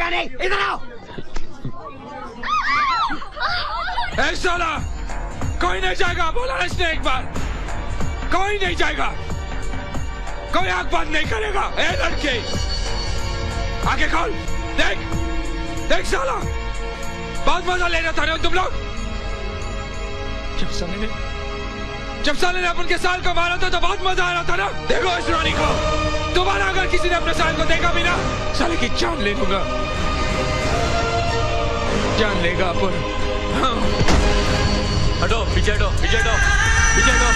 जाएगा नहीं, इधर आओ। ए साला, कोई नहीं जाएगा, बोला ना इसने एक बार, कोई नहीं जाएगा, कोई आंख बंद नहीं करेगा। ए लड़के, आगे खोल, देख, देख साला, बहुत मजा ले रहे थे ना तुम लोग। जब साले ने अपन के साल को मारा था तो बहुत मजा आ रहा था ना। देखो इस रानी को, दोबारा अगर किसी ने अपने साल को देखा भी ना, साले की जान ले लूंगा, जान लेगा अपन। हाँ। हटो, पीछे हटो, पीछे हटो, पीछे हटो।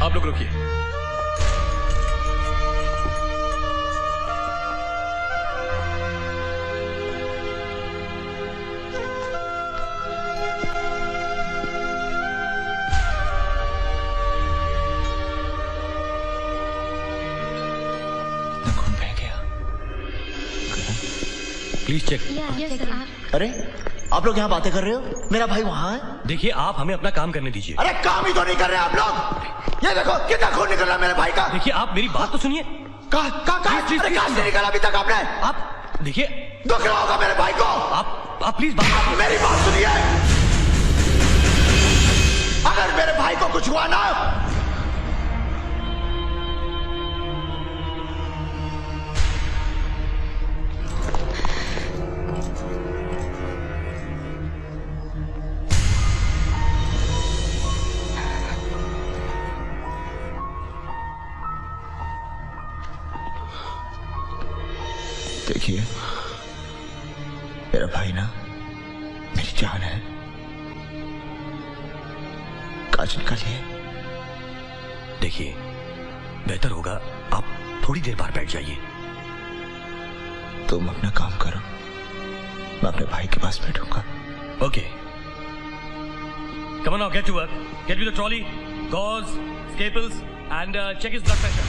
आप लोग रुकिए। कौन बह गया? Please check. अरे आप लोग यहाँ बातें कर रहे हो, मेरा भाई वहाँ है। देखिए, आप हमें अपना काम करने दीजिए। अरे काम ही तो नहीं कर रहे आप लोग। ये देखो कितना खून निकल रहा है मेरे भाई का। देखिए, आप मेरी बात तो सुनिए। कहाँ से निकला अभी तक आपने? आप देखिए, दुख रहा होगा मेरे भाई को। आप प्लीज मेरी बात सुनिए। अगर मेरे भाई को कुछ हुआ ना, देखिए मेरा भाई ना मेरी जान है, काज निकालिए। देखिए, बेहतर होगा आप थोड़ी देर बाहर बैठ जाइए। तुम अपना काम करो, मैं अपने भाई के पास बैठूंगा। Okay, come on now, get to work. Get me the trolley, gauze, staples, and check his blood pressure.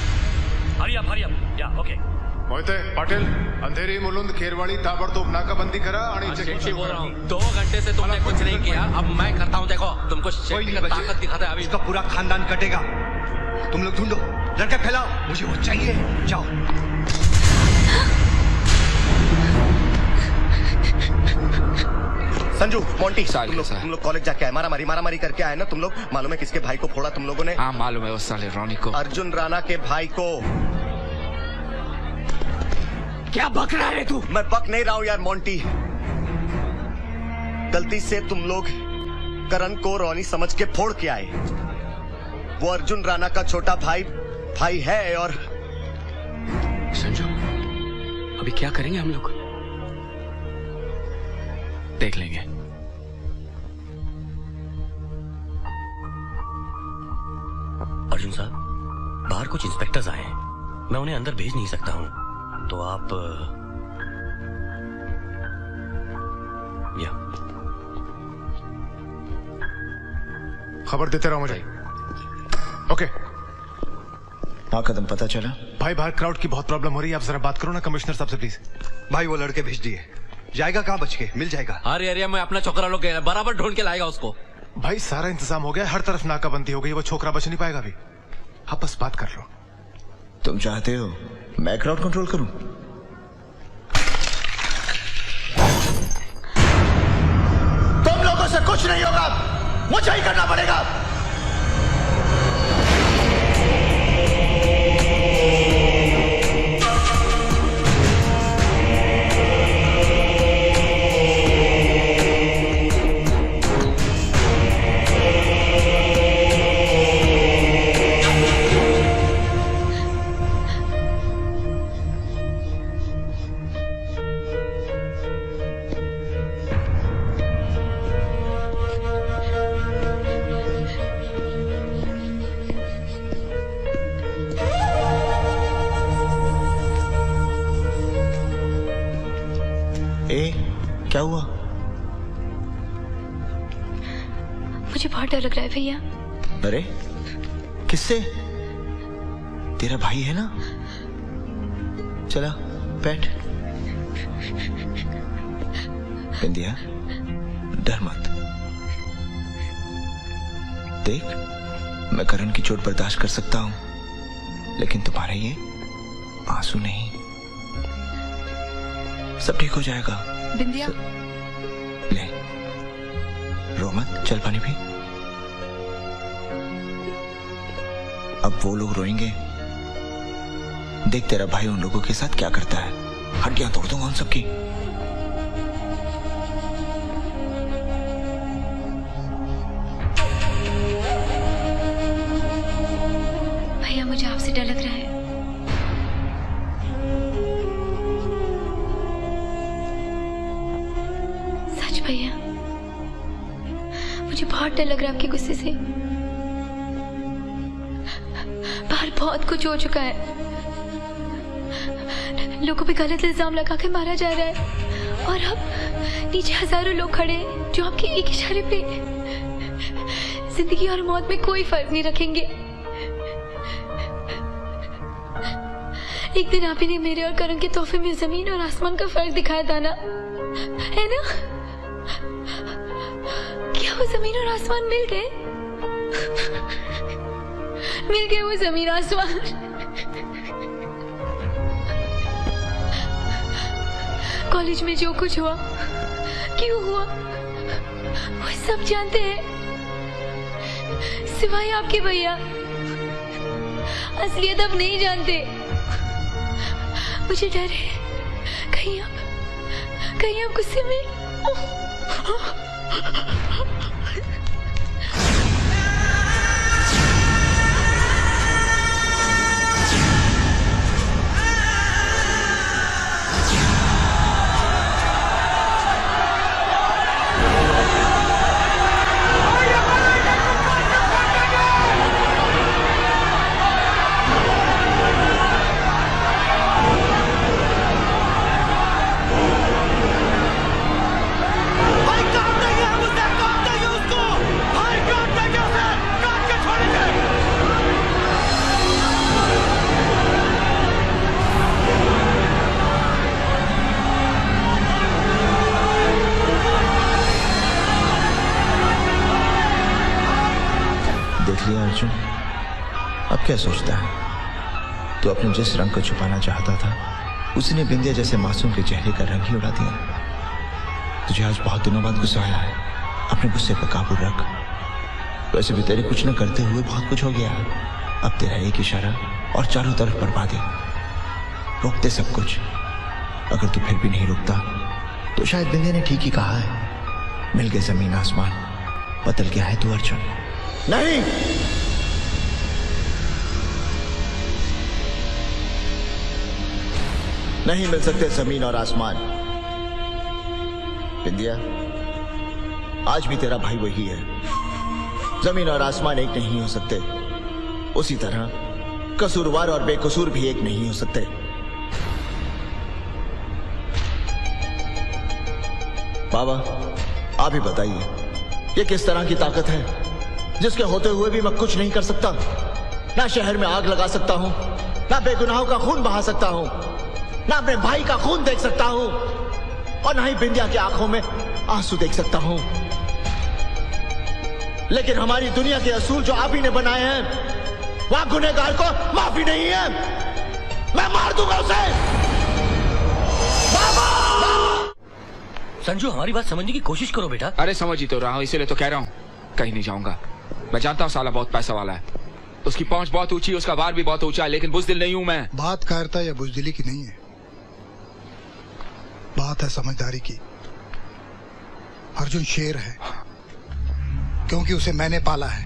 Hurry up, hurry up. Yeah, okay. Mohite Patil, Andheri Mulund Kherwadi ताबड़तोब नाकाबंदी करा आणि चेकिंग बोल रहा हूँ। 2 घंटे से तुमने कुछ नहीं किया, अब मैं करता हूँ। देखो, तुमको शेट्टी का ताकत दिखाता है अभी। इसका पूरा खानदान कटेगा। तुम लोग ढूंढो, लड़के फैलाओ, मुझे वो चाहिए। जाओ। संजू, मोंटी, तुम लोग कॉलेज जाके आए, मारामारी करके आए ना तुम लोग। मालूम है किसके भाई को फोड़ा तुम लोगों ने? हाँ मालूम है, उस साले रोनी को। अर्जुन राणा के भाई को। क्या बक रहा है तू? मैं बक नहीं रहा हूं यार मोंटी। गलती से तुम लोग करण को रोनी समझ के फोड़ के आए। वो अर्जुन राणा का छोटा भाई है। और संजू, अभी क्या करेंगे हम लोग? देख लेंगे। अर्जुन साहब, बाहर कुछ इंस्पेक्टर्स आए हैं, मैं उन्हें अंदर भेज नहीं सकता हूं, तो आप या खबर देते रहो मुझे। ओके। हाँ कदम, पता चला? भाई बाहर क्राउड की बहुत प्रॉब्लम हो रही है, आप जरा बात करो ना कमिश्नर साहब से प्लीज। भाई वो लड़के भेज दिए, जाएगा कहाँ बच के? मिल जाएगा। हर एरिया में अपना छोकरा लोग बराबर ढूंढ के लाएगा उसको। भाई सारा इंतजाम हो गया, हर तरफ नाकाबंदी हो गई, वो छोकरा बच नहीं पाएगा अभी। आप बस बात कर लो। तुम चाहते हो मैं क्राउड कंट्रोल करूं? तुम लोगों से कुछ नहीं होगा, मुझे ही करना पड़ेगा। क्या हुआ? बहुत डर लग रहा है भैया। अरे किससे? तेरा भाई है ना? चला बैठ। बिंदिया डर मत। देख, मैं करण की चोट बर्दाश्त कर सकता हूं, लेकिन तुम्हारे ये आंसू नहीं। सब ठीक हो जाएगा। बिंदिया ले, रो मत, चल पानी पी। अब वो लोग रोएंगे, देख तेरा भाई उन लोगों के साथ क्या करता है। हड्डियां तोड़ दूंगा उन सबकी। भैया मुझे आपसे डर लग रहा है। सच भैया, मुझे बहुत डर लग रहा है आपके गुस्से से। बाहर बहुत कुछ हो चुका है, लोगों पे गलत इल्जाम लगा के मारा जा रहा है, और अब नीचे हजारों लोग खड़े हैं जो आपके एक इशारे पे जिंदगी और मौत में कोई फर्क नहीं रखेंगे। एक दिन आप ही ने मेरे और करण के तोहफे में जमीन और आसमान का फर्क दिखाया था ना, है ना? क्या वो जमीन और आसमान मिल गए? मिल गए वो जमीन आसमान। कॉलेज में जो कुछ हुआ, क्यों हुआ, वो सब जानते हैं, सिवाय आपके भैया। असलियत अब नहीं जानते। मुझे डर है कहीं आप गुस्से में। देख लिया अर्जुन, अब क्या सोचता है? तो अपने जिस रंग को छुपाना चाहता था, उसने बिंदिया जैसे मासूम के चेहरे का रंग ही उड़ा दिया। तुझे आज बहुत दिनों बाद गुस्सा आया है, अपने गुस्से पर काबू रख। वैसे भी तेरे कुछ न करते हुए बहुत कुछ हो गया। अब तेरा एक इशारा और चारों तरफ बर्बादी, रोकते सब कुछ। अगर तू फिर भी नहीं रुकता तो शायद बिंदिया ने ठीक ही कहा है, मिल गए जमीन आसमान, बदल गया है तू अर्जुन। नहीं, नहीं मिल सकते जमीन और आसमान। बिंदिया, आज भी तेरा भाई वही है। जमीन और आसमान एक नहीं हो सकते, उसी तरह कसूरवार और बेकसूर भी एक नहीं हो सकते। बाबा, आप ही बताइए, ये किस तरह की ताकत है जिसके होते हुए भी मैं कुछ नहीं कर सकता? ना शहर में आग लगा सकता हूं, ना बेगुनाहों का खून बहा सकता हूं, ना अपने भाई का खून देख सकता हूं, और ना ही बिंदिया की आंखों में आंसू देख सकता हूं। लेकिन हमारी दुनिया के असूल जो आप ही ने बनाए हैं, वहां गुनहगार को माफी नहीं है। मैं मार दूंगा उसे। बाबा! संजू, हमारी बात समझने की कोशिश करो बेटा। अरे समझ ही तो रहा हूँ, इसीलिए तो कह रहा हूँ कहीं नहीं जाऊंगा। मैं जानता हूँ साला बहुत पैसा वाला है, उसकी पहुंच बहुत ऊंची, उसका वार भी बहुत ऊंचा है, लेकिन बुज़दिल नहीं हूं मैं। बात कायरता या बुज़दिली की नहीं है, बात है समझदारी की। अर्जुन शेर है क्योंकि उसे मैंने पाला है।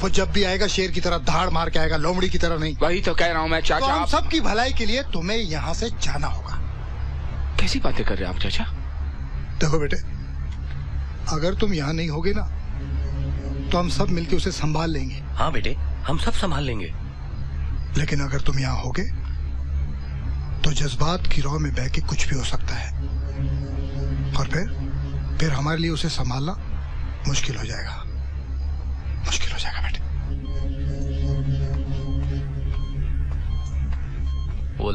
वो जब भी आएगा शेर की तरह धाड़ मार के आएगा, लोमड़ी की तरह नहीं। वही तो कह रहा हूँ मैं चाचा। तो हम सबकी भलाई के लिए तुम्हें यहाँ से जाना होगा। कैसी बातें कर रहे हैं आप चाचा? देखो बेटे, अगर तुम यहाँ नहीं होगे ना तो हम सब मिलके उसे संभाल लेंगे। हाँ बेटे, हम सब संभाल लेंगे। लेकिन अगर तुम यहाँ होगे तो जज्बात की रौ में बह के कुछ भी हो सकता है, और फिर हमारे लिए उसे संभालना मुश्किल हो जाएगा।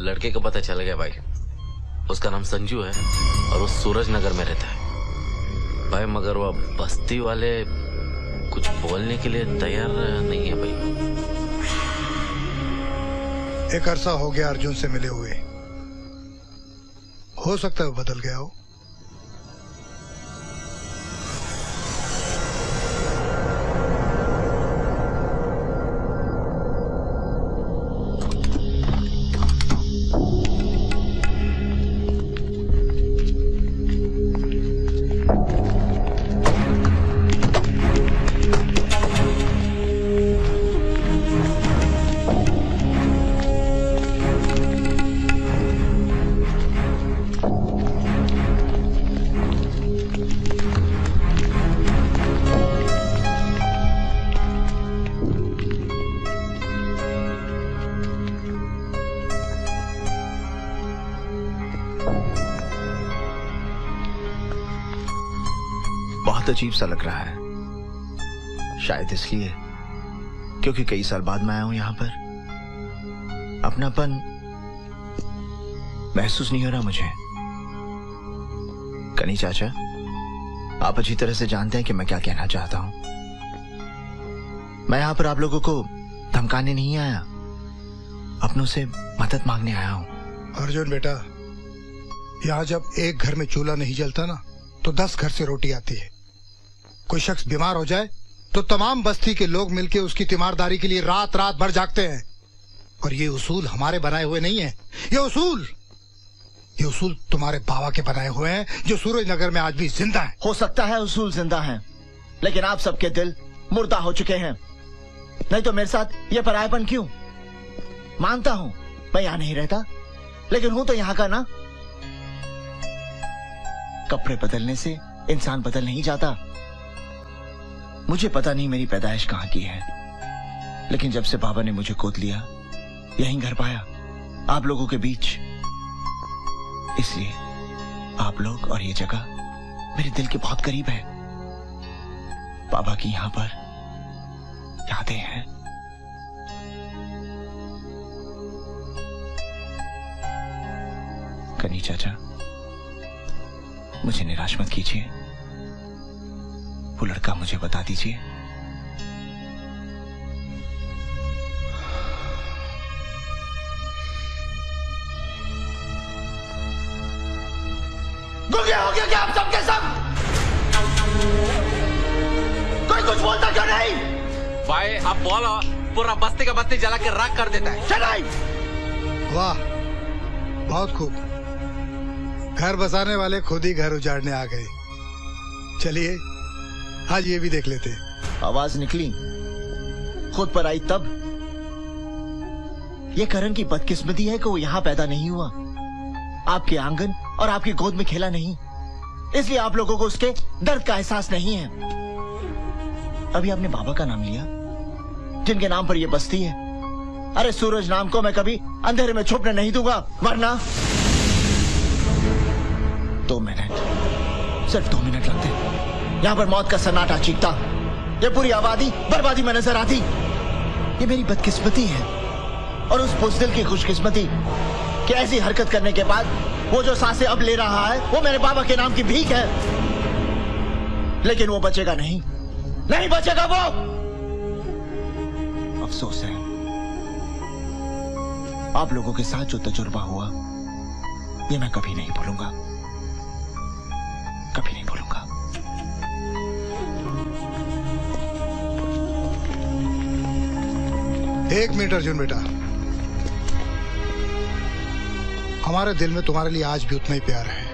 लड़के को पता चल गया भाई। उसका नाम संजू है और वो सूरज नगर में रहता है भाई, मगर वो बस्ती वाले कुछ बोलने के लिए तैयार नहीं है भाई। एक अरसा हो गया अर्जुन से मिले हुए, हो सकता है वो बदल गया हो। बहुत अजीब सा लग रहा है, शायद इसलिए क्योंकि कई साल बाद मैं आया हूं यहां पर। अपनापन महसूस नहीं हो रहा मुझे। कनी चाचा, आप अच्छी तरह से जानते हैं कि मैं क्या कहना चाहता हूं। मैं यहां पर आप लोगों को धमकाने नहीं आया, अपनों से मदद मांगने आया हूं। अर्जुन बेटा, यहाँ जब एक घर में चूल्हा नहीं जलता ना, तो 10 घर से रोटी आती है। कोई शख्स बीमार हो जाए तो तमाम बस्ती के लोग मिलकर उसकी तीमारदारी के लिए रात रात भर जागते हैं। और ये उसूल हमारे बनाए हुए नहीं है, ये उसूल तुम्हारे बाबा के बनाए हुए हैं, जो सूरज नगर में आज भी जिंदा है। हो सकता है उसूल जिंदा हैं, लेकिन आप सबके दिल मुर्दा हो चुके हैं। नहीं तो मेरे साथ ये परायापन क्यों? मानता हूं मैं यहां नहीं रहता, लेकिन हूं तो यहां का ना। कपड़े बदलने से इंसान बदल नहीं जाता। मुझे पता नहीं मेरी पैदाइश कहां की है, लेकिन जब से बाबा ने मुझे गोद लिया, यहीं घर पाया, आप लोगों के बीच। इसलिए आप लोग और ये जगह मेरे दिल के बहुत करीब है। बाबा की यहां पर यादें हैं। कनी चाचा, मुझे निराश मत कीजिए। वो लड़का मुझे बता दीजिए। गुंगे हो गया क्या आप सबके सब? कोई कुछ बोलता क्यों नहीं? भाई अब बोलो, पूरा बस्ती का बत्ती जला के राख कर देता है। चलाई। वाह, बहुत खूब। घर बसाने वाले खुद ही घर उजाड़ने आ गए। चलिए आज ये भी देख लेते। आवाज निकली, खुद पर आई तब। ये करण की बदकिस्मती है कि वो यहां पैदा नहीं हुआ, आपके आंगन और आपकी गोद में खेला नहीं, इसलिए आप लोगों को उसके दर्द का एहसास नहीं है। अभी आपने बाबा का नाम लिया, जिनके नाम पर यह बस्ती है। अरे सूरज नाम को मैं कभी अंधेरे में छुपने नहीं दूंगा, वरना 2 मिनट, सिर्फ 2 मिनट लगते, यहां पर मौत का सन्नाटा चीखता, ये पूरी आबादी बर्बादी में नजर आती। ये मेरी बदकिस्मती है और उस बुज़दिल की खुशकिस्मती कि ऐसी हरकत करने के बाद वो जो सांसें अब ले रहा है, वो मेरे बाबा के नाम की भीख है। लेकिन वो बचेगा नहीं, नहीं बचेगा वो। अफसोस है, आप लोगों के साथ जो तजुर्बा हुआ, ये मैं कभी नहीं भूलूंगा, कभी नहीं भूलूंगा। एक मिनट अर्जुन बेटा, हमारे दिल में तुम्हारे लिए आज भी उतना ही प्यार है।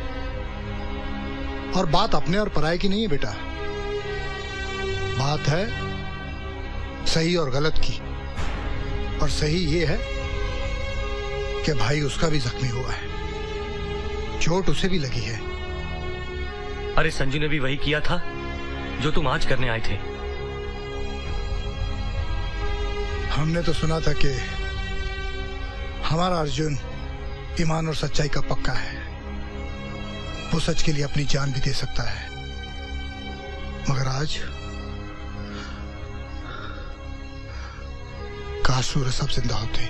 और बात अपने और पराये की नहीं है बेटा, बात है सही और गलत की। और सही ये है कि भाई उसका भी जख्मी हुआ है, चोट उसे भी लगी है। अरे संजू ने भी वही किया था जो तुम आज करने आए थे। हमने तो सुना था कि हमारा अर्जुन ईमान और सच्चाई का पक्का है, वो सच के लिए अपनी जान भी दे सकता है। मगर आज काश सूरज सब जिंदा होते।